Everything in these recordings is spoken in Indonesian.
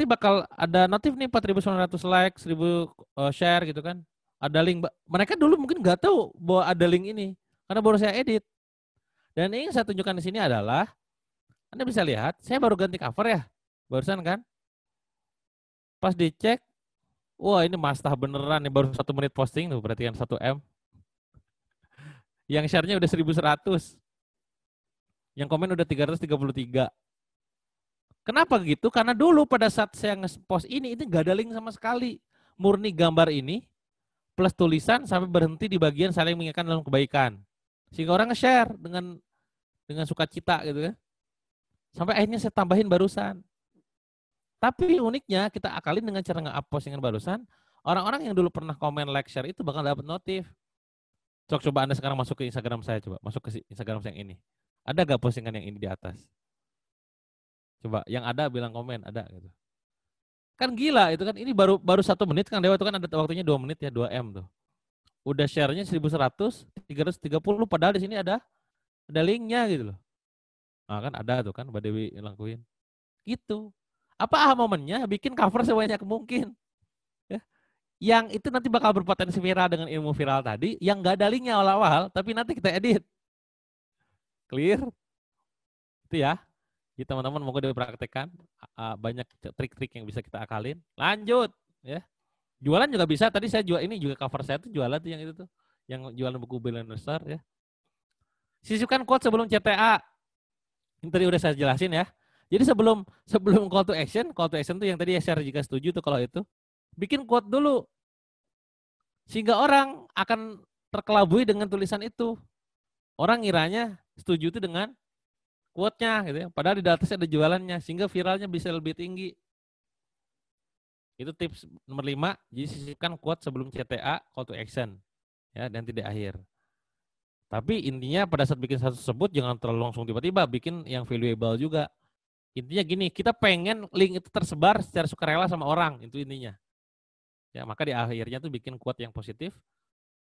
nanti bakal ada notif nih 4.900 like, 1.000 share gitu kan. Ada link. Mereka dulu mungkin nggak tahu bahwa ada link ini karena baru saya edit. Dan yang saya tunjukkan di sini adalah Anda bisa lihat, saya baru ganti cover ya, barusan kan. Pas dicek, wah ini mastah beneran nih, baru 1 menit posting tuh, berarti kan 1 M. Yang share-nya udah 1.100. Yang komen udah 333. Kenapa gitu? Karena dulu pada saat saya nge-post ini itu nggak ada link sama sekali. Murni gambar ini plus tulisan sampai berhenti di bagian saling mengingatkan dalam kebaikan. Sehingga orang nge-share dengan sukacita gitu kan. Sampai akhirnya saya tambahin barusan. Tapi uniknya kita akalin dengan cara nge-up postingan barusan, orang-orang yang dulu pernah komen, like, share itu bakal dapat notif. Coba Anda sekarang masuk ke Instagram saya, coba masuk ke Instagram saya yang ini. Ada gak postingan yang ini di atas? Coba yang ada bilang komen, ada gitu. Kan gila itu kan, ini baru 1 menit kan Dewa, itu kan ada waktunya 2 menit ya, 2 M tuh. Udah share-nya 1.100, 330, padahal di sini ada linknya gitu loh. Nah kan ada tuh kan Mbak Dewi lakuin. Gitu. Apa momennya? Bikin cover sebanyak mungkin. Ya. Yang itu nanti bakal berpotensi viral dengan ilmu viral tadi, yang nggak ada linknya awal-awal, tapi nanti kita edit. Clear? Itu ya. Jadi teman-teman moga dipraktekkan, banyak trik-trik yang bisa kita akalin. Lanjut, ya. Jualan juga bisa. Tadi saya jual ini juga cover saya tuh jualan tuh yang itu tuh, yang jualan buku Billionaire Star ya. Sisipkan quote sebelum CTA. Ini tadi udah saya jelasin ya. Jadi sebelum call to action tuh yang tadi ya share jika setuju tuh kalau itu, bikin quote dulu. Sehingga orang akan terkelabui dengan tulisan itu. Orang ngiranya setuju itu dengan quote-nya gitu ya. Padahal di atasnya ada jualannya sehingga viralnya bisa lebih tinggi. Itu tips nomor 5, jadi sisipkan quote sebelum CTA, call to action. Ya, dan tidak akhir. Tapi intinya pada saat bikin satu tersebut jangan terlalu langsung tiba-tiba, bikin yang valuable juga. Intinya gini, kita pengen link itu tersebar secara sukarela sama orang, itu intinya. Ya, maka di akhirnya tuh bikin quote yang positif.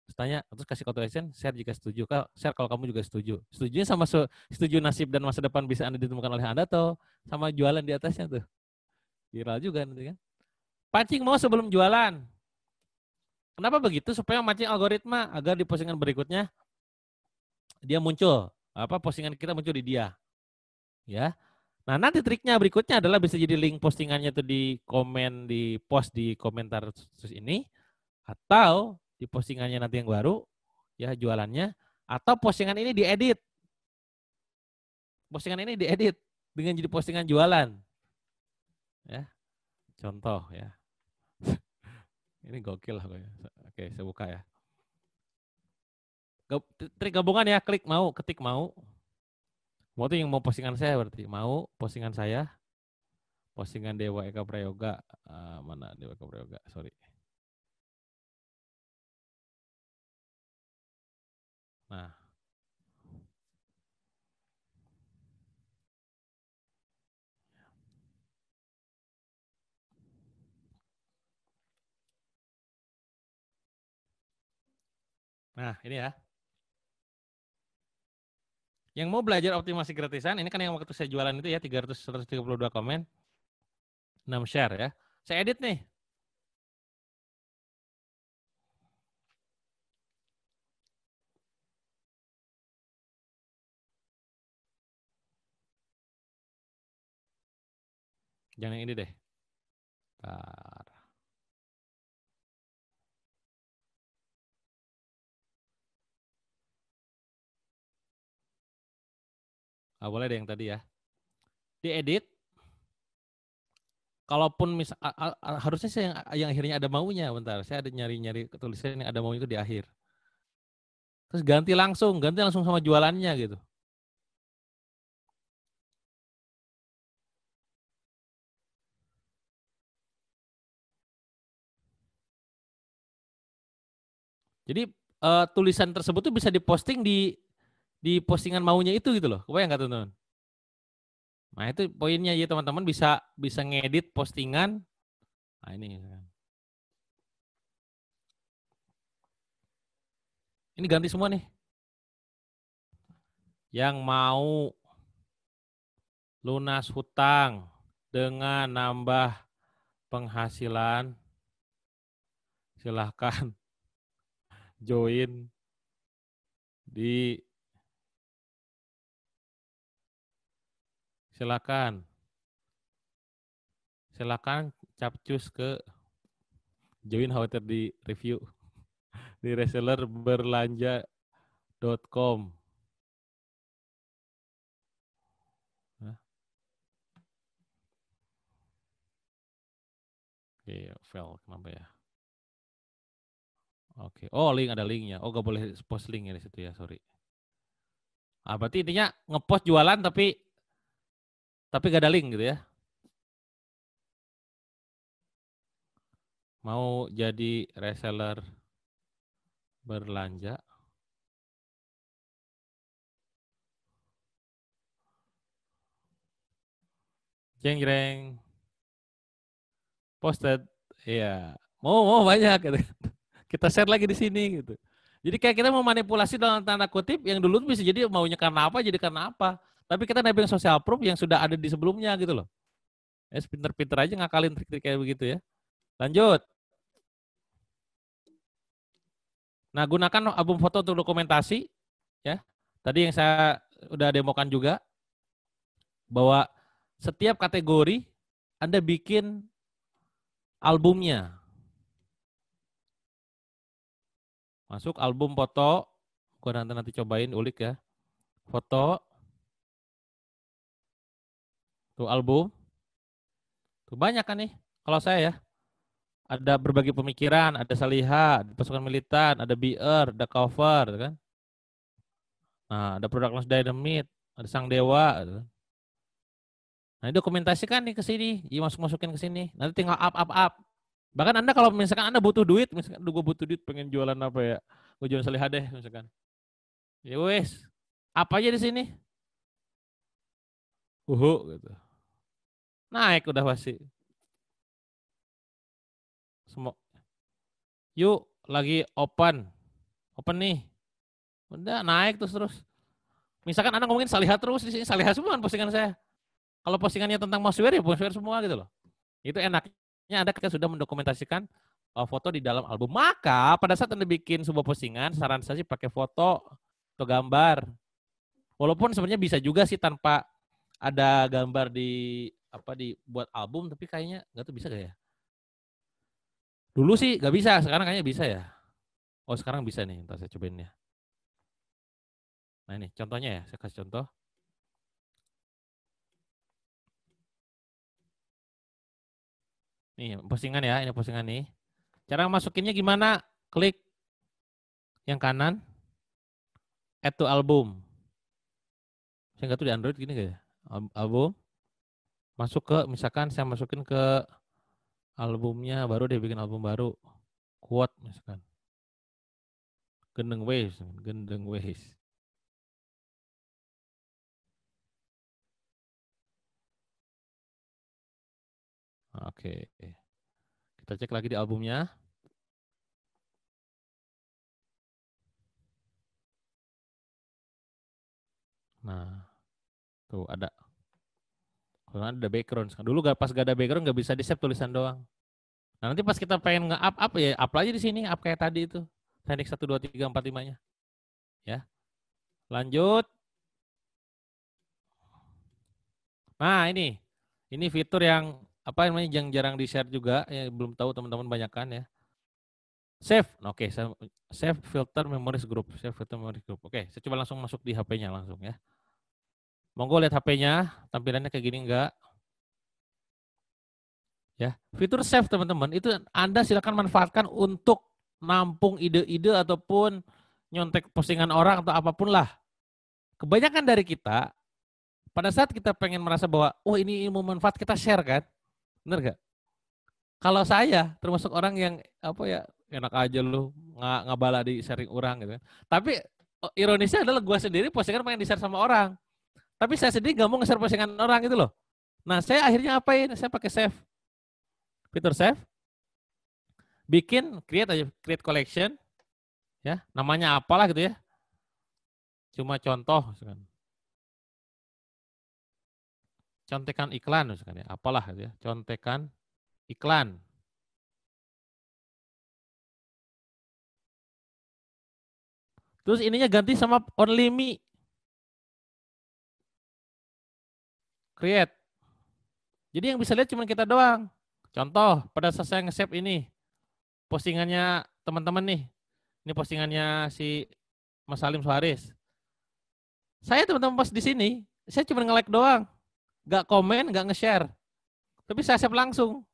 Terus kasih call to action, share jika setuju. Share kalau kamu juga setuju. Setujunya sama setuju nasib dan masa depan bisa Anda ditemukan oleh Anda atau sama jualan di atasnya tuh. Viral juga nanti kan. Pancing mau sebelum jualan. Kenapa begitu? Supaya mancing algoritma agar di postingan berikutnya dia muncul. Postingan kita muncul di dia. Ya. Nah, nanti triknya berikutnya adalah bisa jadi link postingannya tuh di komen, di post di komentar terus ini, atau di postingannya nanti yang baru, ya jualannya, atau postingan ini diedit. Postingan ini diedit dengan jadi postingan jualan. Ya. Contoh ya. Ini gokil lah. Oke, saya buka ya. Trik gabungan ya, klik mau, ketik mau. Mau tuh yang mau postingan saya berarti. Mau postingan saya. Postingan Dewa Eka Prayoga. Mana Dewa Eka Prayoga? Sorry. Nah. Nah, ini ya. Yang mau belajar optimasi gratisan, ini kan yang waktu saya jualan itu ya, 132 komen, 6 share ya. Saya edit nih. Jangan yang ini deh. Bentar. Boleh deh yang tadi ya. Diedit. Kalaupun harusnya saya yang akhirnya ada maunya, bentar. Saya ada nyari tulisan yang ada maunya itu di akhir. Terus ganti langsung sama jualannya gitu. Jadi tulisan tersebut tuh bisa diposting di postingan maunya itu gitu loh. Kebayang nggak teman-teman? Nah itu poinnya ya teman-teman, bisa ngedit postingan. Nah ini ganti semua nih. Yang mau lunas hutang dengan nambah penghasilan, silahkan join di, silakan capcus ke join khawatir di review di resellerberlanja.com. Nah, oke, fail kenapa ya? Oke, oh link ada linknya. Oh gak boleh post link ya di situ ya, sorry. Ah, berarti intinya ngepost jualan tapi gak ada link gitu ya. Mau jadi reseller berlanja. Jeng jeng. Posted. Iya. Mau banyak gitu. Kita share lagi di sini gitu. Jadi kayak kita mau manipulasi dalam tanda kutip yang dulu tuh bisa jadi maunya karena apa jadi karena apa. Tapi kita nebeng social proof yang sudah ada di sebelumnya gitu loh. Ya pinter-pinter aja ngakalin trik-trik kayak begitu ya. Lanjut. Nah, gunakan album foto untuk dokumentasi ya. Tadi yang saya udah demokan juga bahwa setiap kategori Anda bikin albumnya. Masuk album foto, gua nanti cobain ulik ya. Foto, tuh album, tuh banyak kan nih. Kalau saya ya, ada berbagi pemikiran, ada Saliha, ada pasukan militan, ada BR, ada cover, kan. Nah, ada produk Launch Dynamite, ada Sang Dewa. Gitu. Nah, dokumentasikan nih ke sini, masukin ke sini. Nanti tinggal up. Bahkan Anda kalau misalkan Anda butuh duit, misalkan gue butuh duit pengen jualan apa ya, gue jualan Saliha deh misalkan. Ya wes, apa aja di sini? Gitu. Naik udah pasti. Semua. Yuk, lagi open nih. Udah naik terus. Misalkan Anda ngomongin Saliha terus di sini Saliha semua kan postingan saya. Kalau postingannya tentang mouseware ya mouseware semua gitu loh. Itu enaknya Anda ketika sudah mendokumentasikan foto di dalam album. Maka pada saat Anda bikin sebuah postingan, saran saya sih pakai foto atau gambar. Walaupun sebenarnya bisa juga sih tanpa ada gambar di dibuat album, tapi kayaknya nggak tuh bisa gak ya? Dulu sih nggak bisa, sekarang kayaknya bisa ya. Oh sekarang bisa nih, ntar saya cobain ya. Nah ini contohnya ya, saya kasih contoh. Nih postingan ya, ini postingan nih. Cara masukinnya gimana? Klik yang kanan, add to album. Saya nggak tahu di Android gini gak ya? Album, masuk ke, misalkan saya masukin ke albumnya, baru dia bikin album baru. Quote misalkan. Gendeng Ways. Oke. Kita cek lagi di albumnya. Nah, tuh ada. Kalau ada background. Dulu pas gak ada background gak bisa di-save tulisan doang. Nah, nanti pas kita pengen nge-up ya, up aja di sini, up kayak tadi itu. Teknik 1 2 3 4 5-nya. Ya. Lanjut. Nah, ini fitur yang apa namanya yang jarang di-share juga, ya belum tahu teman-teman banyak kan ya. Save. Oke, save filter memories group. Save filter memories group. Oke, saya coba langsung masuk di HP-nya langsung ya. Monggo lihat HP-nya, tampilannya kayak gini enggak? Ya, fitur save teman-teman itu Anda silakan manfaatkan untuk nampung ide-ide ataupun nyontek postingan orang atau apapun lah. Kebanyakan dari kita pada saat kita pengen merasa bahwa oh ini ilmu manfaat kita share kan, bener gak? Kalau saya termasuk orang yang apa ya enak aja lu nggak bala di sharing orang gitu. Tapi ironisnya adalah gue sendiri postingan pengen di share sama orang, tapi saya sendiri nggak mau nge-share postingan orang gitu loh. Nah saya akhirnya apain? Saya pakai save, fitur save, bikin create collection, ya namanya apalah gitu ya. Cuma contoh, misalkan. Contekan iklan misalkan ya, apalah gitu ya, contekan iklan. Terus ininya ganti sama only me. Create. Jadi yang bisa lihat cuma kita doang. Contoh, pada saat saya nge-save ini, postingannya teman-teman nih. Ini postingannya si Mas Salim Suharis. Saya teman-teman pas di sini, saya cuma nge-like doang. Gak komen, gak nge-share. Tapi saya save langsung.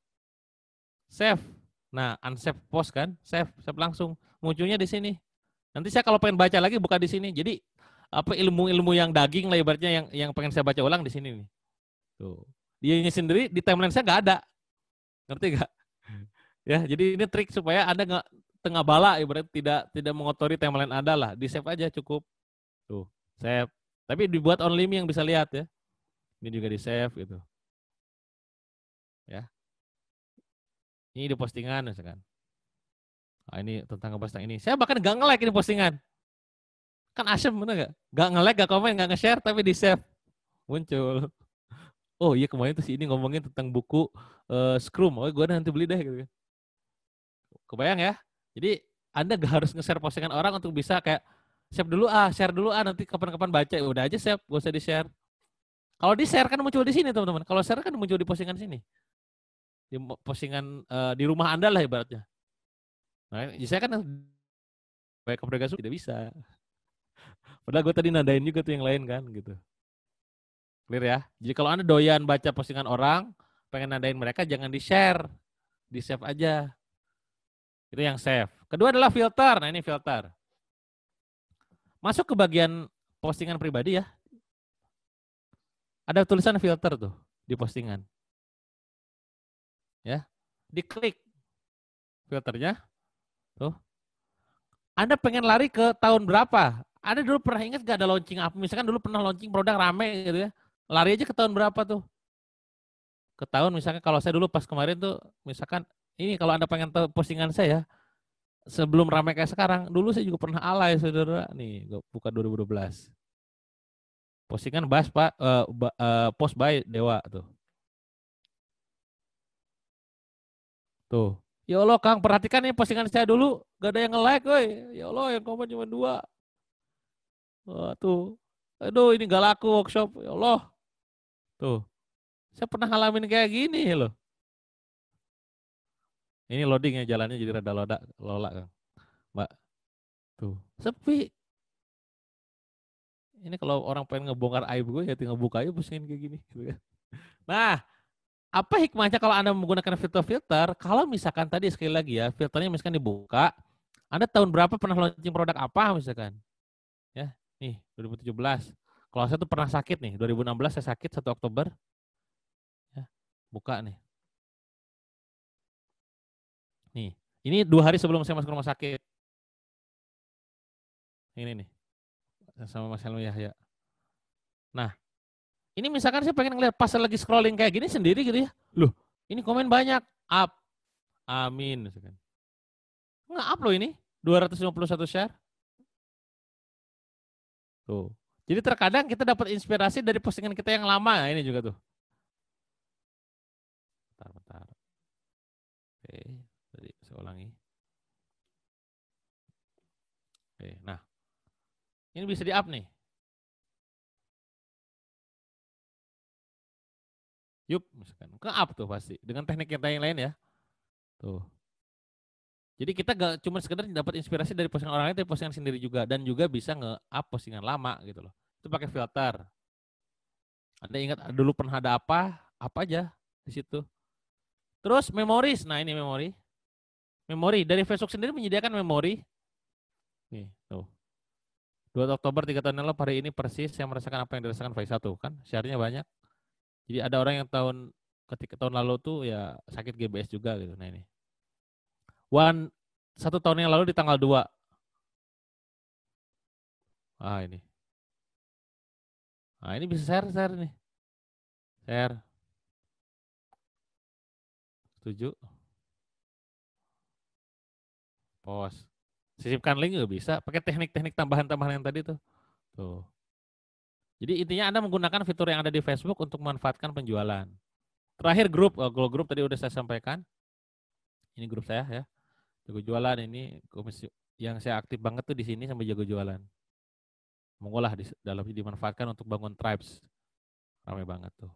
Save. Nah, unsave post kan, save langsung. Munculnya di sini. Nanti saya kalau pengen baca lagi buka di sini. Jadi apa ilmu-ilmu yang daging lah ibaratnya yang pengen saya baca ulang di sini nih. Tuh. Dianya sendiri di timeline saya nggak ada. Ngerti nggak? Ya, jadi ini trik supaya Anda nggak tengah bala ibarat tidak mengotori timeline Anda lah. Di save aja cukup. Tuh, save. Tapi dibuat only me yang bisa lihat ya. Ini juga di save gitu. Ya. Ini di postingan misalkan. Nah, ini tentang ngebahas tentang ini. Saya bahkan nggak nge-like ini postingan. Kan asem bener nggak? Nggak nge-like, nggak komen, nggak nge-share, tapi di save. Muncul. Oh iya kemarin tuh si ini ngomongin tentang buku Scrum. Oh gue nanti beli deh gitu. Kebayang ya? Jadi Anda gak harus nge-share postingan orang untuk bisa kayak save dulu share dulu nanti kapan-kapan baca. Ya udah aja save, gak usah di-share. Kalau di-share kan muncul di sini teman-teman. Kalau share kan muncul di postingan sini. Di postingan di rumah Anda lah ibaratnya. Nah, saya kan baik aplikasi tidak bisa. Padahal gue tadi nandain juga tuh yang lain kan gitu. Clear ya? Jadi kalau Anda doyan baca postingan orang, pengen nandain mereka jangan di-share. Di-save aja. Itu yang save. Kedua adalah filter. Nah ini filter. Masuk ke bagian postingan pribadi ya. Ada tulisan filter tuh di postingan. Ya. Diklik filternya. Tuh. Anda pengen lari ke tahun berapa? Anda dulu pernah ingat gak ada launching apa? Misalkan dulu pernah launching produk rame gitu ya. Lari aja ke tahun berapa tuh? Ke tahun misalkan kalau saya dulu pas kemarin tuh misalkan ini kalau Anda pengen tahu postingan saya sebelum ramai kayak sekarang, dulu saya juga pernah alay saudara. Nih, gue buka 2012. Postingan bahas Pak post by Dewa tuh. Tuh. Ya Allah Kang, perhatikan nih postingan saya dulu, gak ada yang nge-like, woi. Ya Allah, yang komen cuma 2. Wah, tuh. Aduh, ini gak laku workshop. Ya Allah. Tuh. Saya pernah ngalamin kayak gini loh. Ini loading ya, jalannya jadi rada lola Kang. Mbak. Tuh. Sepi. Ini kalau orang pengen ngebongkar aib gue ya tinggal buka aja postingan kayak gini. Nah, apa hikmahnya kalau Anda menggunakan filter-filter? Kalau misalkan tadi sekali lagi ya, filternya misalkan dibuka, Anda tahun berapa pernah launching produk apa misalkan? Ya, nih 2017. Kalau saya tuh pernah sakit nih, 2016 saya sakit 1 Oktober. Ya, buka nih. Nih, ini 2 hari sebelum saya masuk rumah sakit. Ini nih, sama Mas Helmi Yahya. Nah, ini misalkan saya pengen ngeliat pas lagi scrolling kayak gini sendiri gitu ya. Loh, ini komen banyak. Up. Amin. Misalkan. Nggak up loh ini. 251 share. Tuh. Jadi terkadang kita dapat inspirasi dari postingan kita yang lama. Nah, ini juga tuh. Bentar. Oke, tadi saya ulangi. Oke, nah. Ini bisa di-up nih. Yup, misalkan. Ke-up tuh pasti. Dengan teknik kita yang lain ya. Tuh. Jadi kita gak cuma sekedar dapat inspirasi dari postingan orang lain, tapi postingan sendiri juga. Dan juga bisa nge-up postingan lama gitu loh. Itu pakai filter. Anda ingat dulu pernah ada apa aja di situ. Terus memories. Nah ini memori. Memori. Dari Facebook sendiri menyediakan memori. Nih, tuh. 2 Oktober 3 tahun lalu hari ini persis saya merasakan apa yang dirasakan Faisal tuh kan. Share-nya banyak. Jadi ada orang yang ketika tahun lalu tuh ya sakit GBS juga gitu. Nah ini. 1 tahun yang lalu di tanggal 2. Ah ini. Nah ini bisa share nih. Share. Setuju. Post. Sisipkan link juga bisa. Pakai teknik-teknik tambahan-tambahan yang tadi tuh. Tuh. Jadi intinya Anda menggunakan fitur yang ada di Facebook untuk memanfaatkan penjualan. Terakhir grup, kalau grup tadi udah saya sampaikan. Ini grup saya ya. Jago jualan ini komisi yang saya aktif banget tuh di sini sampai jago jualan. Monggo lah di dalam dimanfaatkan untuk bangun tribes. Ramai banget tuh.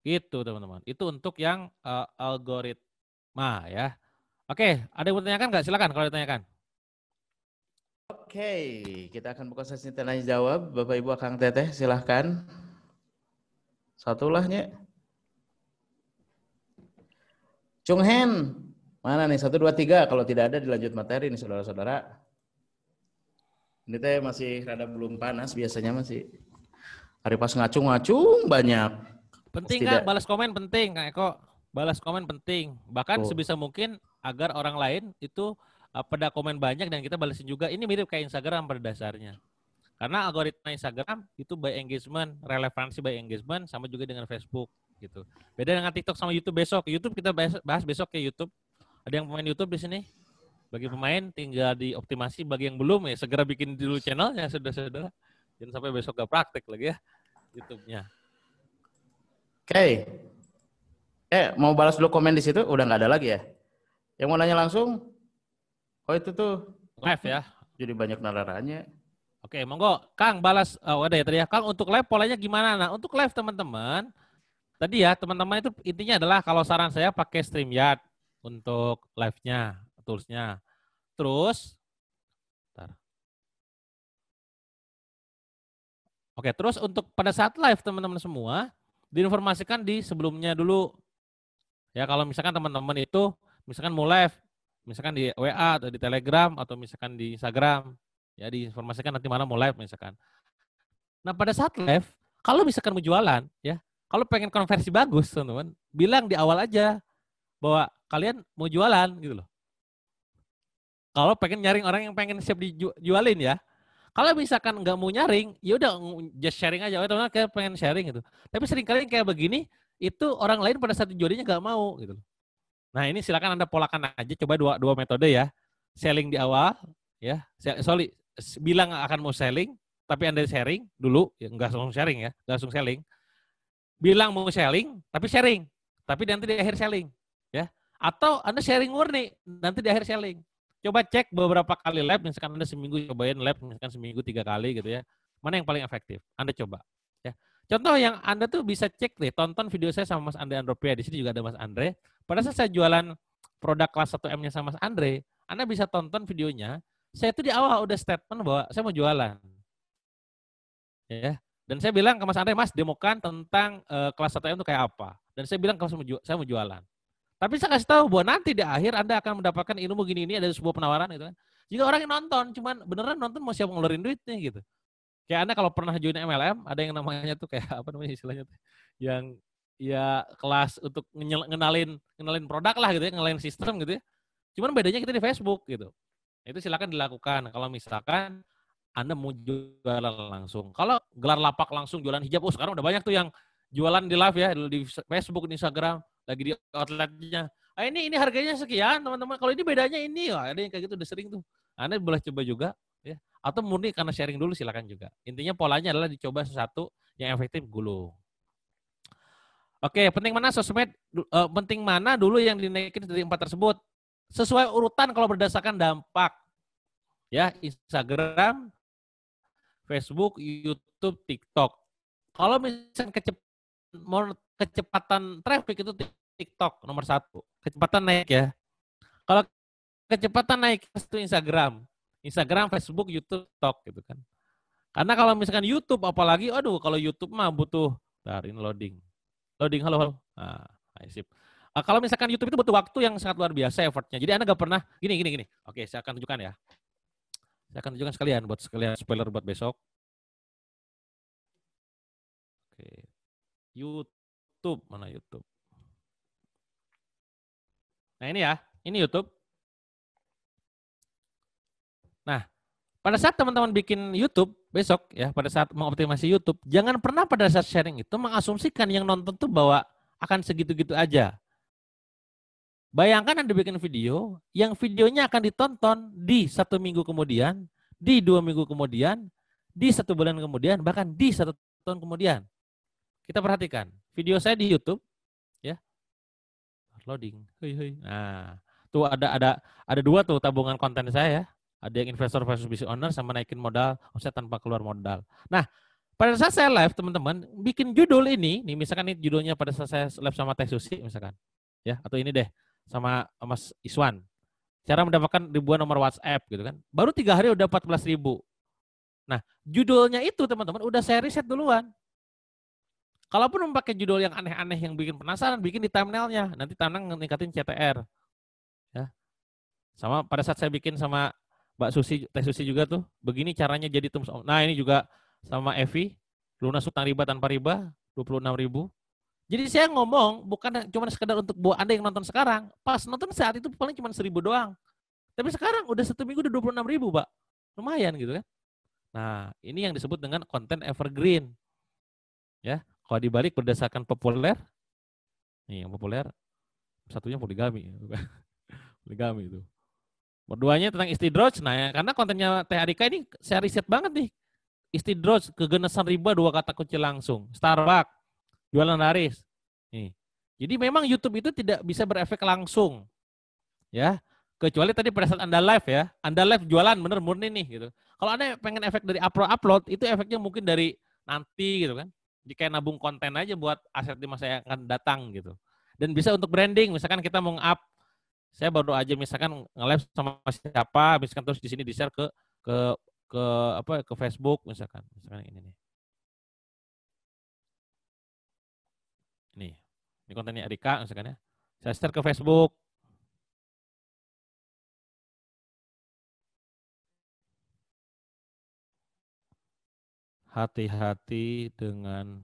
Gitu teman-teman. Itu untuk yang algoritma ya. Oke, ada yang mau tanyakan nggak? Silakan kalau ditanyakan. Oke, kita akan buka sesi tanya jawab. Bapak Ibu Akang Teteh, silahkan. Satulahnya. Chung Hen, mana nih? 1, 2, 3. Kalau tidak ada dilanjut materi nih saudara-saudara. Ini teh masih rada belum panas, biasanya masih. Hari pas ngacung-ngacung banyak. Penting Kak, balas komen penting Kak Eko. Balas komen penting. Bahkan sebisa mungkin agar orang lain itu pada komen banyak dan kita balasin juga. Ini mirip kayak Instagram pada dasarnya. Karena algoritma Instagram itu by engagement, relevansi by engagement, sama juga dengan Facebook gitu. Beda dengan TikTok sama YouTube besok. YouTube kita bahas besok ya YouTube. Ada yang pemain YouTube di sini? Bagi pemain tinggal dioptimasi, bagi yang belum ya segera bikin dulu channelnya saudara-saudara. Jangan sampai besok gak praktek lagi ya YouTube-nya. Oke. Mau balas dulu komen di situ? Udah nggak ada lagi ya? Yang mau nanya langsung? Oh itu tuh live ya. Jadi banyak nararanya. Oke, monggo Kang balas. Oh ada ya tadi ya. Kang untuk live polanya gimana? Nah untuk live teman-teman, tadi ya teman-teman itu intinya adalah kalau saran saya pakai StreamYard untuk live-nya, tools-nya. Terus, oke, terus untuk pada saat live teman-teman semua, diinformasikan di sebelumnya dulu. Ya kalau misalkan teman-teman itu, misalkan mau live, misalkan di WA atau di Telegram atau misalkan di Instagram, ya diinformasikan nanti mana mau live misalkan. Nah pada saat live, kalau misalkan mau jualan, ya kalau pengen konversi bagus teman-teman, bilang di awal aja bahwa kalian mau jualan gitu loh. Kalau pengen nyaring orang yang pengen siap dijualin ya. Kalau misalkan nggak mau nyaring, ya udah just sharing aja. Oh teman-teman kayak pengen sharing gitu. Tapi seringkali kayak begini, itu orang lain pada saat dijualnya nggak mau gitu. Nah ini silakan Anda polakan aja, coba dua metode ya. Selling di awal, ya. Bilang akan mau selling, tapi Anda sharing dulu, ya nggak langsung sharing ya, nggak langsung selling. Bilang mau selling, tapi sharing, tapi nanti di akhir selling, ya. Atau Anda sharing murni, nanti di akhir selling. Coba cek beberapa kali lab, misalkan Anda seminggu cobain lab, misalkan seminggu 3 kali gitu ya. Mana yang paling efektif? Anda coba. Ya. Contoh yang Anda tuh bisa cek deh, tonton video saya sama Mas Andre Andropia. Di sini juga ada Mas Andre. Pada saat saya jualan produk kelas 1M-nya sama Mas Andre, Anda bisa tonton videonya. Saya tuh di awal udah statement bahwa saya mau jualan. Ya. Dan saya bilang ke Mas Andre, Mas demokan tentang kelas 1M itu kayak apa. Dan saya bilang kalau saya mau jualan. Tapi saya kasih tahu bahwa nanti di akhir Anda akan mendapatkan ilmu gini ini, ada sebuah penawaran gitu kan. Jika orang yang nonton, cuman beneran nonton mau siap ngeluarin duitnya gitu. Kayak Anda kalau pernah join MLM, ada yang namanya tuh kayak apa namanya istilahnya tuh, yang ya kelas untuk ngenalin produk lah gitu ya, ngenalin sistem gitu ya. Cuman bedanya kita di Facebook gitu. Itu silakan dilakukan. Kalau misalkan Anda mau jualan langsung. Kalau gelar lapak langsung jualan hijab, sekarang udah banyak tuh yang jualan di live ya, di Facebook, di Instagram, lagi di outletnya. Ini harganya sekian teman-teman. Kalau ini bedanya ini, ada yang kayak gitu udah sering tuh. Anda boleh coba juga ya. Atau murni karena sharing dulu silakan juga. Intinya polanya adalah dicoba sesuatu yang efektif gulung. Oke, penting mana sosmed? Penting mana dulu yang dinaikin dari 4 tersebut? Sesuai urutan kalau berdasarkan dampak. Ya, Instagram, Facebook, YouTube, TikTok. Kalau misalnya kecepatan traffic itu TikTok nomor 1. Kecepatan naik ya. Kalau kecepatan naik itu Instagram, Facebook, YouTube, TikTok gitu kan. Karena kalau misalkan YouTube apalagi, aduh kalau YouTube mah butuh ini loading, halo. Nah, sip. Kalau misalkan YouTube itu butuh waktu yang sangat luar biasa effortnya. Jadi Anda nggak pernah gini. Oke, saya akan tunjukkan ya. Saya akan tunjukkan sekalian spoiler buat besok. Oke. YouTube, mana YouTube? Nah ini ya, ini YouTube. Nah, pada saat teman-teman bikin YouTube besok ya, pada saat mengoptimasi YouTube, jangan pernah pada saat sharing itu mengasumsikan yang nonton tuh bahwa akan segitu-gitu aja. Bayangkan Anda bikin video, yang videonya akan ditonton di 1 minggu kemudian, di 2 minggu kemudian, di 1 bulan kemudian, bahkan di 1 tahun kemudian. Kita perhatikan, video saya di YouTube, ya. Loading. Hei. Nah, tuh ada dua tuh tabungan konten saya ya. Ada yang investor versus business owner sama naikin modal omset tanpa keluar modal. Nah, pada saat saya live teman-teman bikin judul ini, nih misalkan ini judulnya pada saat saya live sama Teh Susi misalkan, ya atau ini deh sama Mas Iswan. Cara mendapatkan ribuan nomor WhatsApp gitu kan. Baru 3 hari udah 14.000. Nah, judulnya itu teman-teman udah saya riset duluan. Kalaupun memakai judul yang aneh-aneh yang bikin penasaran, bikin di thumbnailnya. Nanti thumbnail ningkatin CTR. Ya. Sama pada saat saya bikin sama Mbak Susi, Teh Susi juga tuh, begini caranya jadi terms. Nah ini juga sama Evi, lunas utang riba tanpa riba, 26.000. Jadi saya ngomong bukan cuma sekedar untuk buat Anda yang nonton sekarang. Pas nonton saat itu paling cuma 1.000 doang. Tapi sekarang udah 1 minggu udah 26.000 Pak. Lumayan gitu kan. Nah ini yang disebut dengan konten evergreen. Ya, kalau dibalik berdasarkan populer, nih yang populer satunya poligami. Poligami itu. Berduanya tentang istidroj. Nah, ya, karena kontennya Teh Arika ini saya riset banget nih. Istidroj, kegenesan riba, 2 kata kunci langsung. Starbucks, jualan laris. Nih. Jadi memang YouTube itu tidak bisa berefek langsung. Ya. Kecuali tadi pada saat Anda live ya. Anda live jualan bener murni nih gitu. Kalau Anda pengen efek dari upload, itu efeknya mungkin dari nanti gitu kan. Jadi kayak nabung konten aja buat aset di masa yang akan datang gitu. Dan bisa untuk branding, misalkan kita mau up, saya baru aja misalkan nge-live sama siapa, misalkan terus di sini di-share ke ke ke Facebook misalkan ini nih. Ini kontennya Erika misalkan ya. Saya share ke Facebook. Hati-hati dengan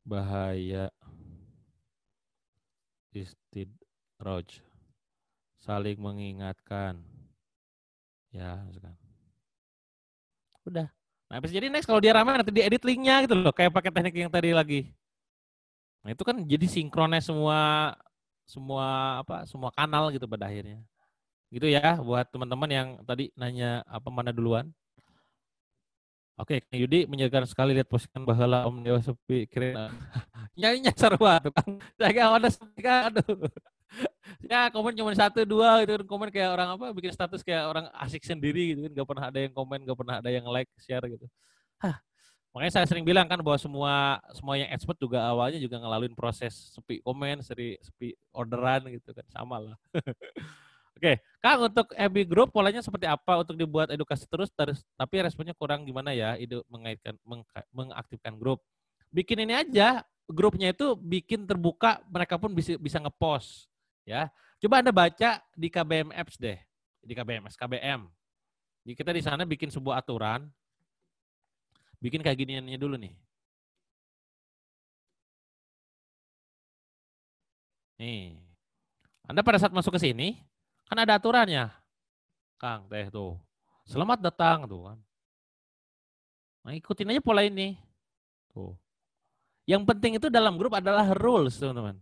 bahaya istidroj. Saling mengingatkan. Ya, misalkan. Udah. Nah, habis jadi next kalau dia ramai nanti diedit linknya gitu loh, kayak pakai teknik yang tadi lagi. Nah, itu kan jadi sinkronnya semua kanal gitu pada akhirnya. Gitu ya buat teman-teman yang tadi nanya apa mana duluan. Oke, Kang Yudi menyegarkan sekali lihat postingan baheula Om Dewa sepi keren. Nyanyinya sarua tuh Kang. Saya ada sepi kan aduh. Ya komen cuma 1-2 gitu kan, komen kayak orang apa bikin status kayak orang asik sendiri gitu kan, gak pernah ada yang komen, gak pernah ada yang like, share gitu. Hah, makanya saya sering bilang kan bahwa semua yang expert juga awalnya juga ngelaluin proses sepi komen, sepi orderan gitu kan, sama lah. Oke, Kang untuk FB Group polanya seperti apa untuk dibuat edukasi terus tapi responnya kurang gimana ya ide mengaktifkan grup. Bikin ini aja, grupnya itu bikin terbuka, mereka pun bisa ngepost ya. Coba Anda baca di KBM Apps deh, di KBM. Jadi kita di sana bikin sebuah aturan, bikin kayak giniannya dulu nih. Nih, Anda pada saat masuk ke sini, kan ada aturannya, Kang, teh tuh. Selamat datang tuh kan. Nah, ikutin aja pola ini. Tuh. Yang penting itu dalam grup adalah rules, teman-teman.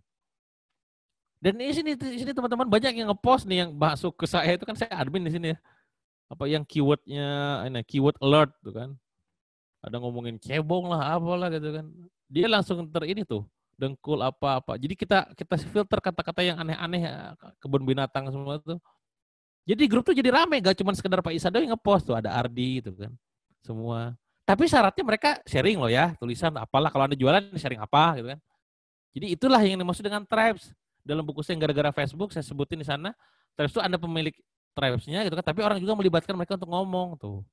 Dan di sini teman-teman banyak yang ngepost nih yang masuk ke saya itu kan saya admin di sini ya. Apa yang keywordnya, ini keyword alert tuh kan. Ada ngomongin cebong lah, apalah gitu kan. Dia langsung ini tuh, dengkul apa-apa. Jadi kita filter kata-kata yang aneh-aneh, kebun binatang semua tuh. Jadi grup tuh jadi rame, gak cuma sekedar Pak Isa doang yang ngepost tuh, ada Ardi gitu kan. Semua. Tapi syaratnya mereka sharing loh ya, tulisan apalah kalau Anda jualan sharing apa gitu kan. Jadi itulah yang dimaksud dengan tribes. Dalam buku saya yang gara-gara Facebook saya sebutin di sana, tribes itu Anda pemilik tribes-nya gitu kan, tapi orang juga melibatkan mereka untuk ngomong tuh.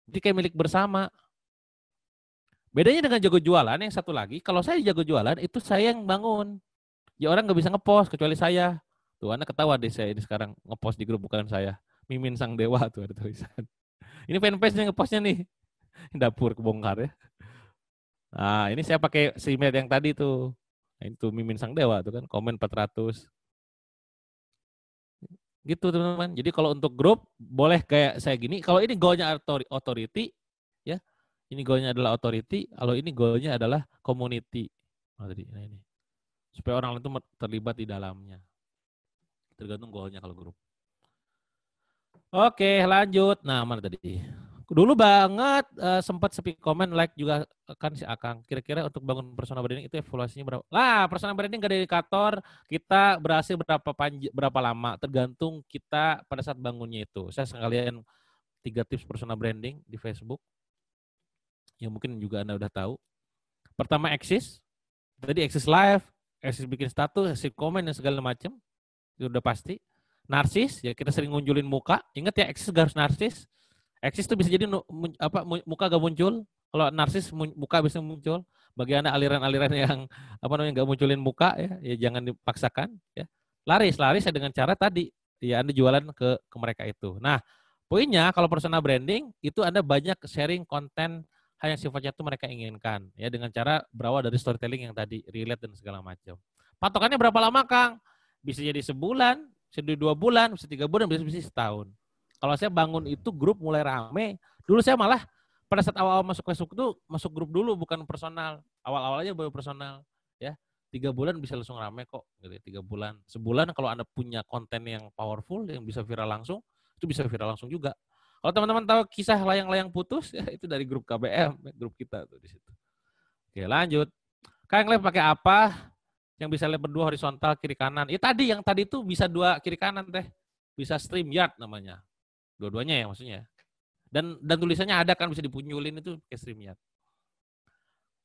Jadi kayak milik bersama. Bedanya dengan jago jualan yang satu lagi, kalau saya jago jualan itu saya yang bangun. Ya orang nggak bisa ngepost kecuali saya. Tuh Anda ketawa deh saya ini sekarang ngepost di grup bukan saya. Mimin Sang Dewa tuh ada tulisan. Ini fanpage-nya ngepostnya nih. Dapur kebongkar ya. Nah ini saya pakai email yang tadi tuh. Nah, itu Mimin Sang Dewa tuh kan komen 400. Gitu teman-teman. Jadi kalau untuk grup boleh kayak saya gini. Kalau ini goalnya authority ya. Ini goalnya adalah authority. Kalau ini goalnya adalah community. Nah, ini. Supaya orang lain itu terlibat di dalamnya. Tergantung goalnya kalau grup. Oke lanjut. Nah mana tadi? Dulu banget sempat sepi komen, like juga kan si Akang. Kira-kira untuk bangun personal branding itu evaluasinya berapa? Lah, personal branding gak ada indikator kita berhasil berapa lama, tergantung kita pada saat bangunnya itu. Saya sekalian 3 tips personal branding di Facebook yang mungkin juga Anda udah tahu. Pertama, eksis. Tadi eksis live, eksis bikin status, eksis komen dan segala macam. Itu udah pasti. Narsis, ya kita sering ngunjulin muka. Ingat ya, eksis gak harus narsis. Eksis itu bisa jadi muka gak muncul. Kalau narsis muka bisa muncul. Bagi Anda aliran-aliran yang gak munculin muka ya jangan dipaksakan ya. Laris ya dengan cara tadi ya Anda jualan ke mereka itu. Nah, poinnya kalau personal branding itu Anda banyak sharing konten hal yang sifatnya itu mereka inginkan ya dengan cara berawal dari storytelling yang tadi relate dan segala macam. Patokannya berapa lama, Kang? Bisa jadi sebulan, bisa jadi 2 bulan, bisa 3 bulan, bisa setahun. Kalau saya bangun itu grup mulai rame. Dulu saya malah pada saat awal masuk Facebook itu masuk grup dulu bukan personal. Awal-awal aja baru personal ya. 3 bulan bisa langsung rame kok gitu. 3 bulan. Sebulan kalau Anda punya konten yang powerful yang bisa viral langsung, itu bisa viral langsung juga. Kalau teman-teman tahu kisah layang-layang putus ya itu dari grup KBM, grup kita tuh di situ. Oke, lanjut. Kang live pakai apa? Yang bisa live berdua horizontal kiri kanan. Yang tadi itu bisa 2 kiri kanan teh. Bisa StreamYard namanya. Dua-duanya ya maksudnya. Dan tulisannya ada kan bisa dipunculin itu pakai StreamYard.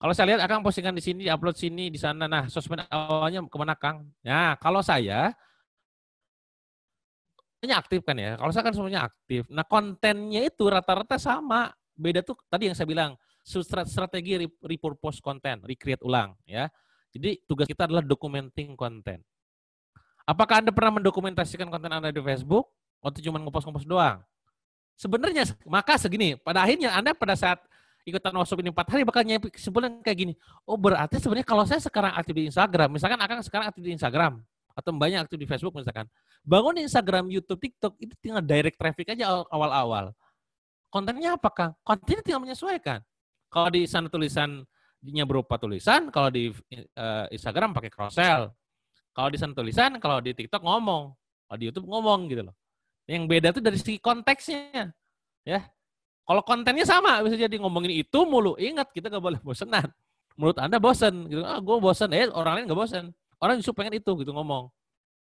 Kalau saya lihat Akang postingan di sini, upload sini, di sana. Nah, sosmed awalnya kemana Kang? Nah, kalau saya semuanya aktif kan ya. Kalau saya kan semuanya aktif. Nah, kontennya itu rata-rata sama. Beda tuh tadi yang saya bilang, strategi repurpose konten, recreate ulang ya. Jadi tugas kita adalah documenting konten. Apakah Anda pernah mendokumentasikan konten Anda di Facebook? Atau cuma ngepost-ngepost doang? Sebenarnya maka segini, pada akhirnya Anda pada saat ikutan workshop ini 4 hari bakal nyampe kesimpulan kayak gini. Oh berarti sebenarnya kalau saya sekarang aktif di Instagram, misalkan Akang sekarang aktif di Instagram, atau banyak aktif di Facebook misalkan, bangun Instagram, YouTube, TikTok, itu tinggal direct traffic aja awal-awal. Kontennya apakah? Kontennya tinggal menyesuaikan. Kalau di sana tulisannya berupa tulisan, kalau di Instagram pakai cross sell. Kalau di sana tulisan, kalau di TikTok ngomong, kalau di YouTube ngomong gitu loh. Yang beda tuh dari segi konteksnya, ya. Kalau kontennya sama, bisa jadi ngomongin itu mulu. Ingat, kita gak boleh bosenan. Menurut Anda bosen, gitu. Gue bosen. Orang lain gak bosen. Orang justru pengen itu, gitu ngomong.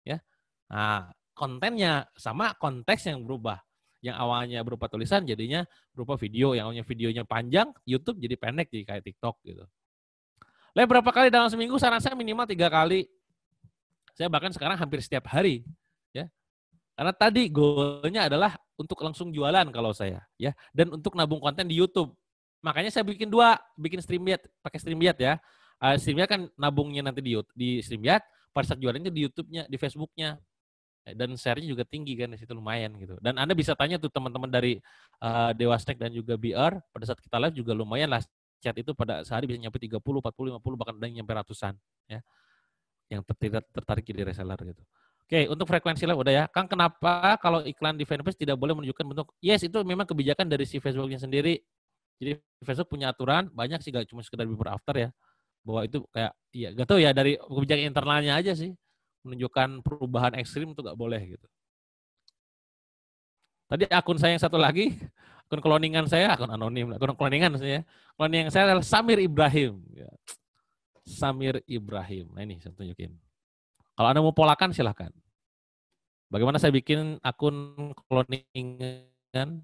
Ya. Nah, kontennya sama, konteks yang berubah. Yang awalnya berupa tulisan, jadinya berupa video. Yang awalnya videonya panjang, YouTube jadi pendek, jadi kayak TikTok gitu. Live berapa kali dalam seminggu? Saran saya minimal 3 kali. Saya bahkan sekarang hampir setiap hari. Ya. Karena tadi goalnya adalah untuk langsung jualan kalau saya, ya, dan untuk nabung konten di YouTube. Makanya saya bikin 2, bikin StreamYard, pakai StreamYard ya. StreamYard kan nabungnya nanti di StreamYard, pada saat jualannya di YouTube-nya, di Facebook-nya. Dan share-nya juga tinggi kan di situ lumayan gitu. Dan Anda bisa tanya tuh teman-teman dari Dewastek dan juga BR, pada saat kita live juga lumayan lah chat itu pada sehari bisa nyampe 30, 40, 50 bahkan ada yang nyampe ratusan ya. Yang tertarik jadi reseller gitu. Oke, untuk frekuensi live udah ya. Kang, kenapa kalau iklan di fanpage tidak boleh menunjukkan bentuk? Yes, itu memang kebijakan dari si Facebooknya sendiri. Jadi Facebook punya aturan, banyak sih gak cuma sekedar before after ya. Bahwa itu kayak, ya gak tahu ya dari kebijakan internalnya aja sih. Menunjukkan perubahan ekstrim itu gak boleh gitu. Tadi akun saya yang satu lagi, akun cloningan saya, akun anonim, akun cloningan maksudnya. Cloningan saya adalah Samir Ibrahim. Samir Ibrahim. Nah ini saya tunjukin. Kalau Anda mau polakan silahkan. Bagaimana saya bikin akun cloningan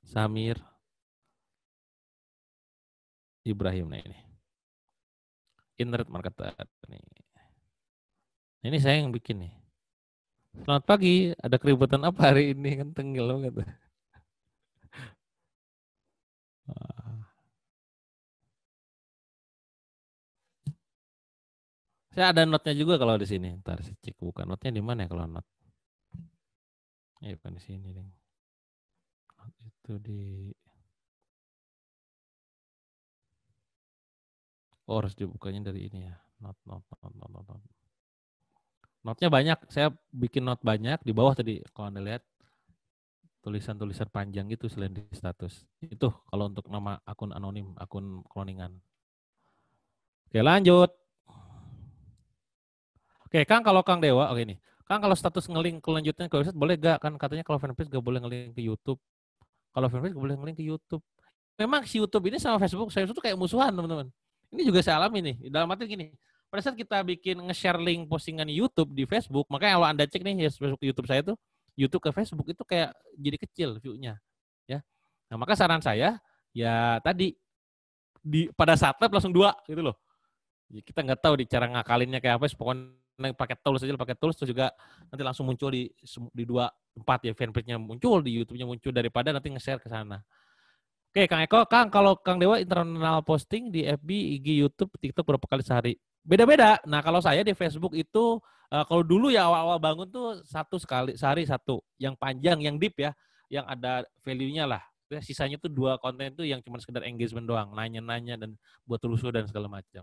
Samir Ibrahim. Nah ini. Internet marketer. Ini saya yang bikin nih. Selamat pagi, ada keributan apa hari ini? Kan tengil banget. Saya ada notnya juga kalau di sini. Ntar saya cek bukan notnya di mana ya kalau not. Ya bukan di sini deh. Itu di harus dibukanya dari ini ya. Not. Notnya banyak. Saya bikin not banyak di bawah tadi kalau Anda lihat tulisan-tulisan panjang gitu selain di status. Itu kalau untuk nama akun anonim, akun cloningan. Oke, lanjut. Oke, Kang, kalau Kang Dewa, oke nih. Kang, kalau status ngelink kelanjutannya ke website boleh gak? Kan katanya kalau fanpage gak boleh ngelink ke YouTube. Kalau fanpage boleh nge-link ke YouTube. Memang si YouTube ini sama Facebook tuh kayak musuhan teman-teman. Ini juga saya alami nih. Dalam arti gini, pada saat kita bikin nge-share link postingan YouTube di Facebook, makanya kalau Anda cek nih ya Facebook YouTube saya tuh, YouTube ke Facebook itu kayak jadi kecil view-nya. Ya. Nah, maka saran saya, ya tadi, pada saat live langsung 2 gitu loh. Ya, kita nggak tahu di cara ngakalinnya kayak apa, pokoknya pakai tools aja, pakai tools terus juga nanti langsung muncul di 2 tempat ya, fanpage-nya muncul, di YouTube-nya muncul, daripada nanti nge-share ke sana. Oke, Kang Eko, kalau Kang Dewa internal posting di FB, IG, YouTube, TikTok berapa kali sehari? Beda-beda. Nah, kalau saya di Facebook itu, kalau dulu ya awal-awal bangun tuh sehari satu. Yang panjang, yang deep ya, yang ada value-nya lah. Sisanya tuh 2 konten itu yang cuma sekedar engagement doang, nanya-nanya dan buat telusur dan segala macam.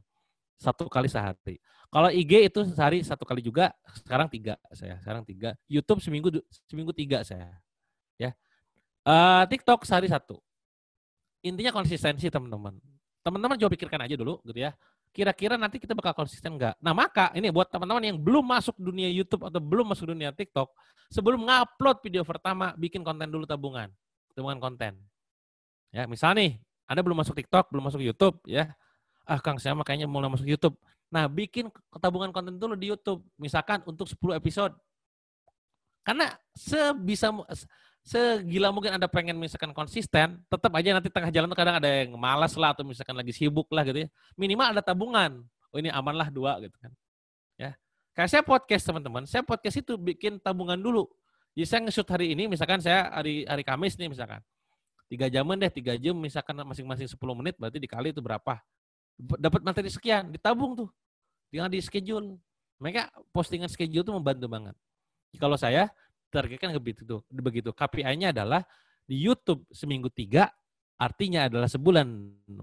1 kali sehari. Kalau IG itu sehari 1 kali juga, sekarang 3 saya. Sekarang 3. YouTube seminggu 3 saya. Ya. TikTok sehari 1. Intinya konsistensi teman-teman. Teman-teman coba pikirkan aja dulu gitu ya. Kira-kira nanti kita bakal konsisten nggak? Nah maka ini buat teman-teman yang belum masuk dunia YouTube atau belum masuk dunia TikTok, sebelum ngupload video pertama, bikin konten dulu tabungan konten. Ya misal nih, Anda belum masuk TikTok, belum masuk YouTube ya. Kang saya makanya mulai masuk YouTube. Nah bikin tabungan konten dulu di YouTube. Misalkan untuk 10 episode. Karena segila mungkin Anda pengen misalkan konsisten, tetap aja nanti tengah jalan tuh kadang ada yang malas lah atau misalkan lagi sibuk lah gitu ya. Minimal ada tabungan. Oh ini aman lah 2 gitu kan. Ya. Kayak saya podcast teman-teman, saya podcast itu bikin tabungan dulu. Jadi saya nge-shoot hari ini, misalkan saya hari Kamis nih misalkan. 3 jaman deh, 3 jam misalkan masing-masing 10 menit, berarti dikali itu berapa. Dapat materi sekian, ditabung tuh. Tinggal di schedule. Mereka postingan schedule itu membantu banget. Kalau saya targetkan begitu. KPI-nya adalah di YouTube seminggu 3, artinya adalah sebulan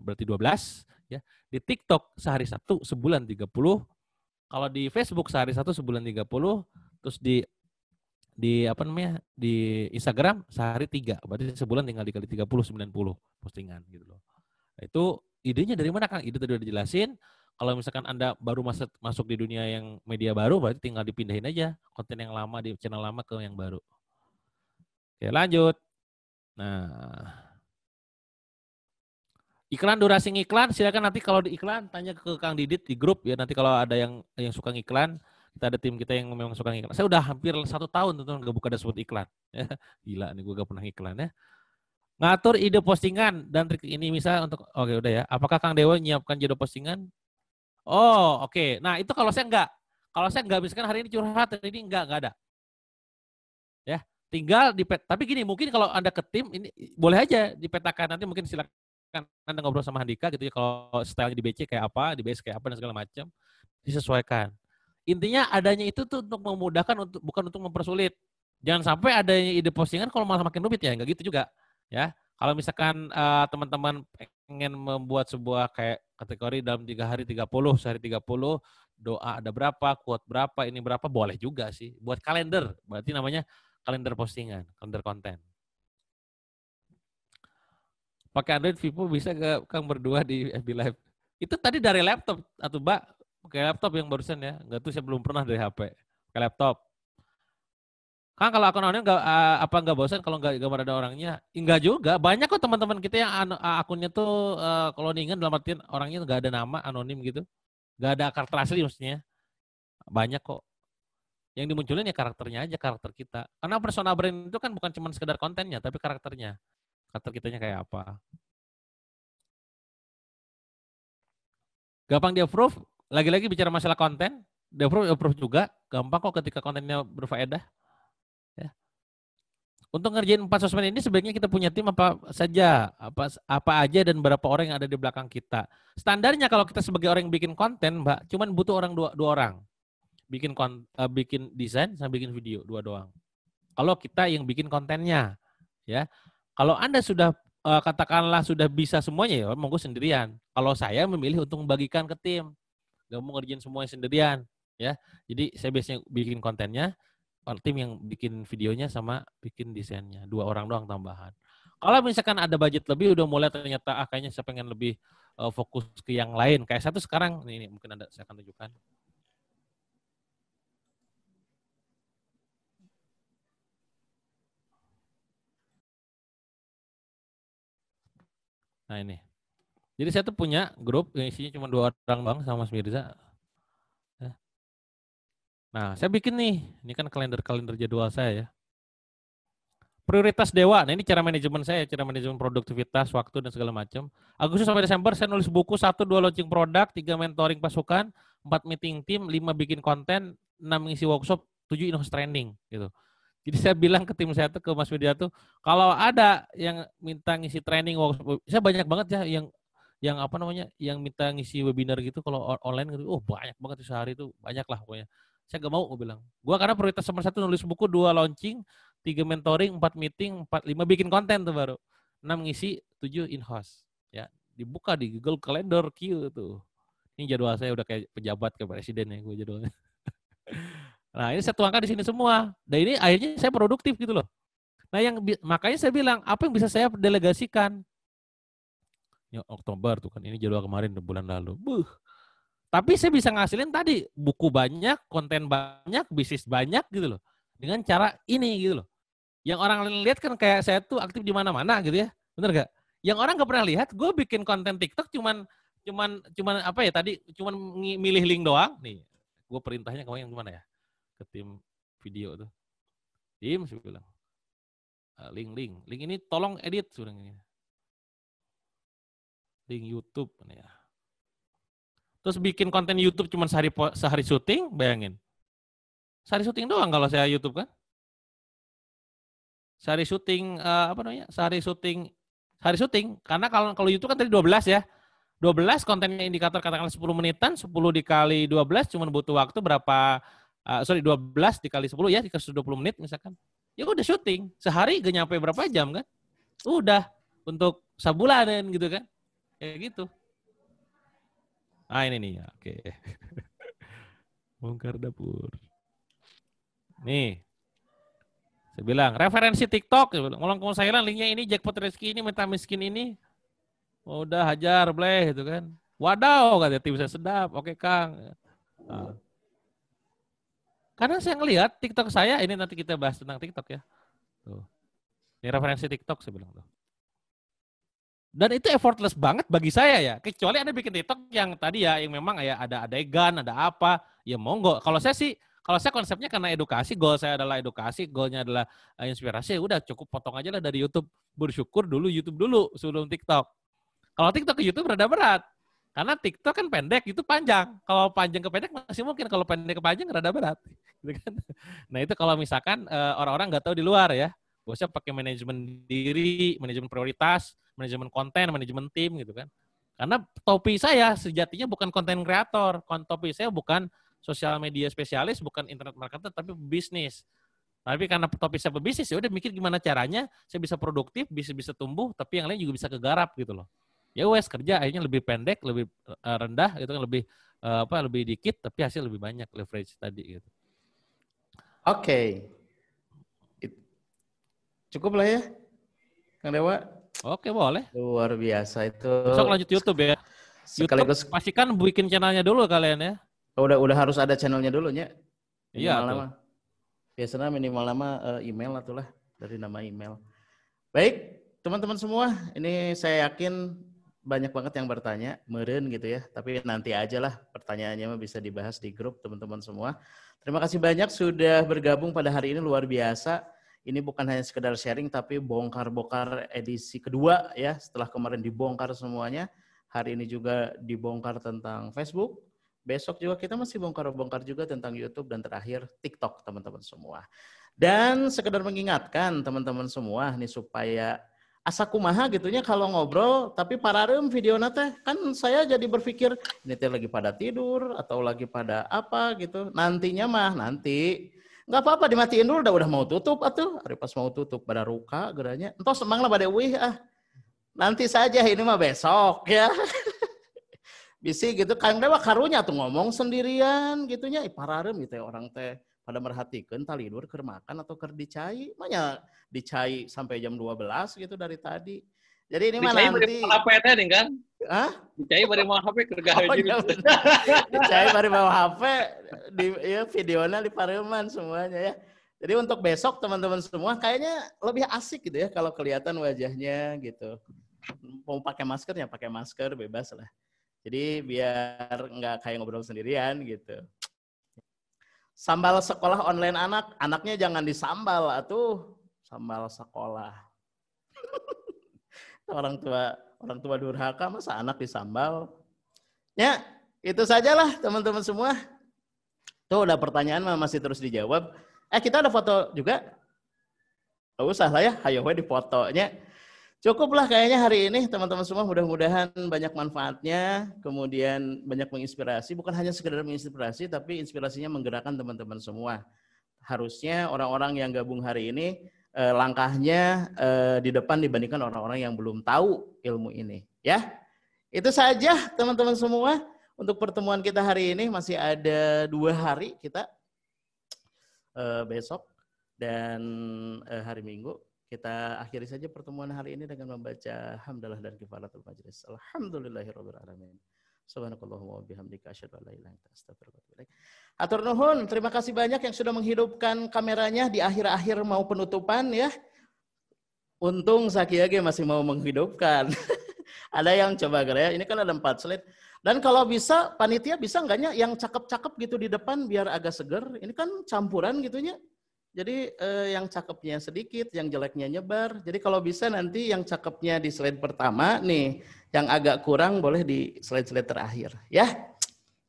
berarti 12 ya. Di TikTok sehari 1, sebulan 30. Kalau di Facebook sehari 1, sebulan 30. Terus di apa namanya? Di Instagram sehari 3. Berarti sebulan tinggal dikali 30, 90 postingan gitu loh. Itu idenya dari mana Kang? Ide tadi udah dijelasin. Kalau misalkan Anda baru masuk di dunia yang media baru, berarti tinggal dipindahin aja konten yang lama di channel lama ke yang baru. Oke, lanjut. Nah, iklan, durasi iklan, silakan nanti kalau di iklan tanya ke Kang Didit di grup ya. Nanti kalau ada yang suka ngiklan, kita ada tim kita yang memang suka ngiklan. Saya udah hampir 1 tahun tuh nggak buka dashboard iklan. Gila nih, gue gak pernah iklan ya. Ngatur ide postingan dan trik ini misalnya untuk, oke udah ya. Apakah Kang Dewa nyiapkan judul postingan? Oh, oke. Nah, itu kalau saya enggak. Kalau saya enggak, misalkan hari ini curhat, hari ini enggak ada. Ya, tinggal tapi gini, mungkin kalau Anda ke tim, ini boleh aja dipetakan. Nanti mungkin silakan Anda ngobrol sama Handika gitu ya, kalau stylenya di BC kayak apa, di BS kayak apa, dan segala macam. Disesuaikan. Intinya adanya itu tuh untuk memudahkan, bukan untuk mempersulit. Jangan sampai adanya ide postingan kalau malah makin rumit ya, enggak gitu juga. Ya, kalau misalkan teman-teman pengen membuat sebuah kayak kategori dalam 3 hari 30, sehari 30, doa ada berapa, quote berapa, ini berapa, boleh juga sih. Buat kalender, berarti namanya kalender postingan, kalender konten. Pakai Android Vivo bisa gak Kang berdua di FB Live? Itu tadi dari laptop atau Mbak? Pakai laptop yang barusan ya? Enggak tuh, saya belum pernah dari HP. Pakai laptop. Kang kalau akun anonim apa nggak bosan kalau nggak gambar ada orangnya? Enggak juga. Banyak kok teman-teman kita yang akunnya tuh cloningan, dalam artian orangnya nggak ada nama, anonim gitu. Nggak ada karakter asli maksudnya. Banyak kok. Yang dimunculin ya karakternya aja, karakter kita. Karena personal brand itu kan bukan cuma sekedar kontennya, tapi karakternya. Karakter kitanya kayak apa. Gampang di-approve. Lagi-lagi bicara masalah konten. Di-approve juga. Gampang kok ketika kontennya berfaedah. Ya. Untuk ngerjain 4 sosmed ini sebaiknya kita punya tim apa saja, apa aja dan berapa orang yang ada di belakang kita. Standarnya kalau kita sebagai orang yang bikin konten, Mbak, cuman butuh dua orang. Bikin desain sama bikin video, 2 doang. Kalau kita yang bikin kontennya, ya. Kalau Anda sudah katakanlah sudah bisa semuanya, ya monggo sendirian. Kalau saya memilih untuk membagikan ke tim, nggak mau ngerjain semuanya sendirian, ya. Jadi saya biasanya bikin kontennya, tim yang bikin videonya sama bikin desainnya, 2 orang doang tambahan. Kalau misalkan ada budget lebih, udah mulai ternyata kayaknya saya pengen lebih fokus ke yang lain. Kayak satu sekarang, ini mungkin saya akan tunjukkan. Nah ini. Jadi saya tuh punya grup yang isinya cuma 2 orang bang sama Mas Mirza. Nah saya bikin nih, ini kan kalender jadwal saya ya. Prioritas dewa, nah ini cara manajemen saya, cara manajemen produktivitas, waktu dan segala macam. Agustus sampai Desember saya nulis buku, 1-2 launching produk, 3 mentoring pasukan, 4 meeting tim, 5 bikin konten, 6 ngisi workshop, 7 in-house training gitu. Jadi saya bilang ke tim saya tuh, ke Mas Media tuh, kalau ada yang minta ngisi training workshop, saya banyak banget ya yang apa namanya, yang minta ngisi webinar gitu kalau online gitu, oh banyak banget sehari itu, banyak lah pokoknya. Saya gak mau, gue bilang. Gue karena prioritas nomor 1 nulis buku, 2 launching, 3 mentoring, 4 meeting, 5 bikin konten tuh baru. 6 ngisi, 7 in-house. Ya, dibuka di Google Calendar Q tuh. Ini jadwal saya udah kayak pejabat, ke presiden ya gue jadwalnya. Nah, ini saya tuangkan di sini semua. Dan ini akhirnya saya produktif gitu loh. Nah, makanya saya bilang, apa yang bisa saya delegasikan? Ya, Oktober tuh kan, ini jadwal kemarin bulan lalu. Tapi saya bisa ngasilin tadi buku banyak, konten banyak, bisnis banyak gitu loh. Dengan cara ini gitu loh. Yang orang lihat kan kayak saya tuh aktif di mana-mana gitu ya. Bener gak? Yang orang gak pernah lihat, gue bikin konten TikTok cuman apa ya tadi, cuman milih link doang. Nih, gue perintahnya kemarin gimana ya? Ke tim video tuh. Tim, saya bilang. Link ini tolong edit sebenarnya. Link YouTube nih ya. Terus bikin konten YouTube cuma sehari syuting, bayangin. Sehari syuting doang kalau saya YouTube kan. Sehari syuting apa namanya? Sehari syuting karena kalau YouTube kan tadi 12 ya. 12 kontennya indikator katakanlah 10 menitan, 10 dikali 12 cuma butuh waktu berapa 12 dikali 10 ya, dikali 20 menit misalkan. Ya udah syuting, sehari gak nyampe berapa jam kan? Udah untuk sabulanan gitu kan. Kayak gitu. Ah ini nih, oke. Bongkar dapur. Nih, saya bilang, referensi TikTok. Ngolong saya linknya ini, jackpot rezeki ini, minta miskin ini. Oh, udah hajar, bleh, gitu kan. Wadaw, katanya tim saya sedap. Oke, Kang. Nah. Karena saya ngelihat TikTok saya, ini nanti kita bahas tentang TikTok ya. Tuh. Ini referensi TikTok, saya bilang tuh. Dan itu effortless banget bagi saya ya. Kecuali Anda bikin TikTok yang tadi ya, yang memang ya ada adegan, ada apa, ya monggo. Kalau saya konsepnya karena edukasi, goal saya adalah edukasi, goalnya adalah inspirasi, ya udah cukup potong aja lah dari YouTube. Bersyukur dulu YouTube dulu sebelum TikTok. Kalau TikTok ke YouTube rada berat. Karena TikTok kan pendek, itu panjang. Kalau panjang ke pendek masih mungkin, kalau pendek ke panjang rada berat. Nah itu kalau misalkan orang-orang nggak tahu di luar ya. Bosnya pakai manajemen diri, manajemen prioritas, manajemen konten, manajemen tim gitu kan. Karena topi saya sejatinya bukan konten kreator, topi saya bukan sosial media spesialis, bukan internet marketer, tapi bisnis. Tapi karena topi saya berbisnis, ya udah mikir gimana caranya saya bisa produktif, bisa tumbuh, tapi yang lain juga bisa kegarap gitu loh. Ya wes kerja akhirnya lebih pendek, lebih rendah gitu kan, lebih dikit tapi hasil lebih banyak, leverage tadi gitu. Oke. Cukup lah ya, Kang Dewa. Oke, boleh. Luar biasa itu. Besok lanjut YouTube ya. Sekaligus YouTube pastikan bikin channelnya dulu kalian ya. Udah harus ada channelnya dulu ya. Iya tuh. Biasanya minimal nama email atulah, dari nama email. Baik, teman-teman semua, ini saya yakin banyak banget yang bertanya, meren gitu ya. Tapi nanti aja lah pertanyaannya bisa dibahas di grup teman-teman semua. Terima kasih banyak sudah bergabung pada hari ini, luar biasa. Ini bukan hanya sekedar sharing, tapi bongkar-bongkar edisi kedua ya. Setelah kemarin dibongkar semuanya, hari ini juga dibongkar tentang Facebook. Besok juga kita masih bongkar-bongkar juga tentang YouTube, dan terakhir TikTok teman-teman semua. Dan sekedar mengingatkan teman-teman semua nih supaya asa kumaha gitunya kalau ngobrol, tapi pararem video nate kan saya jadi berpikir ini teh lagi pada tidur atau lagi pada apa gitu. Nantinya mah nanti nggak apa-apa dimatiin dulu, udah mau tutup atuh. Hari pas mau tutup pada ruka geranya. Entos semang lah pada wih nanti saja, ini mah besok ya. Bisi gitu Kang Dewa karunya tuh ngomong sendirian gitunya, pararem gitu ya orang teh pada merhatikan talidur keur makan atau keur dicai, makanya dicai sampai jam 12 gitu dari tadi. Jadi ini mah nanti dicai bari HP teh nih kan? Hah? Dicai bari mau HP keur gawe gitu. Dicai bari mau HP di ya videonya di pareman semuanya ya. Jadi untuk besok teman-teman semua kayaknya lebih asik gitu ya kalau kelihatan wajahnya gitu. Mau pakai masker bebas lah. Jadi biar nggak kayak ngobrol sendirian gitu. Sambal sekolah online anaknya jangan disambal atuh, sambal sekolah. Orang tua durhaka masa anak disambal. Ya, itu sajalah teman-teman semua. Tuh udah pertanyaan masih terus dijawab. Kita ada foto juga. Gak usah lah ya, hayo we di fotonya. Cukuplah kayaknya hari ini teman-teman semua, mudah-mudahan banyak manfaatnya, kemudian banyak menginspirasi, bukan hanya sekedar menginspirasi, tapi inspirasinya menggerakkan teman-teman semua. Harusnya orang-orang yang gabung hari ini, langkahnya di depan dibandingkan orang-orang yang belum tahu ilmu ini. Ya, itu saja teman-teman semua untuk pertemuan kita hari ini. Masih ada 2 hari kita, besok dan hari Minggu. Kita akhiri saja pertemuan hari ini dengan membaca hamdalah dan kifaratul majlis. Alhamdulillahirabbil alamin. Subhanakallahumma wa bihamdika asyhadu an la ilaha illa anta astaghfiruka wa atubu ilaik. Atur nuhun, terima kasih banyak yang sudah menghidupkan kameranya di akhir-akhir mau penutupan ya. Untung Sakiage masih mau menghidupkan. Ada yang coba ya, ini kan ada 4 slide. Dan kalau bisa panitia bisa enggaknya yang cakep-cakep gitu di depan biar agak seger. Ini kan campuran gitunya. Jadi yang cakepnya sedikit, yang jeleknya nyebar. Jadi kalau bisa nanti yang cakepnya di slide pertama nih, yang agak kurang boleh di slide-slide terakhir. Ya,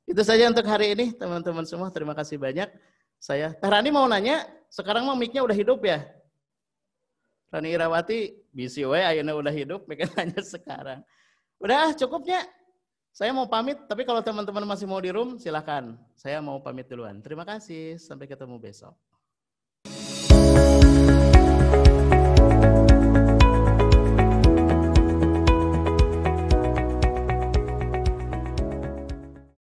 itu saja untuk hari ini teman-teman semua. Terima kasih banyak. Saya Teh Rani mau nanya, sekarang mah mic-nya udah hidup ya? Rani Irawati, bisi we ayeuna udah hidup, mereka nanya sekarang. Udah cukupnya. Saya mau pamit, tapi kalau teman-teman masih mau di room, silakan. Saya mau pamit duluan. Terima kasih, sampai ketemu besok.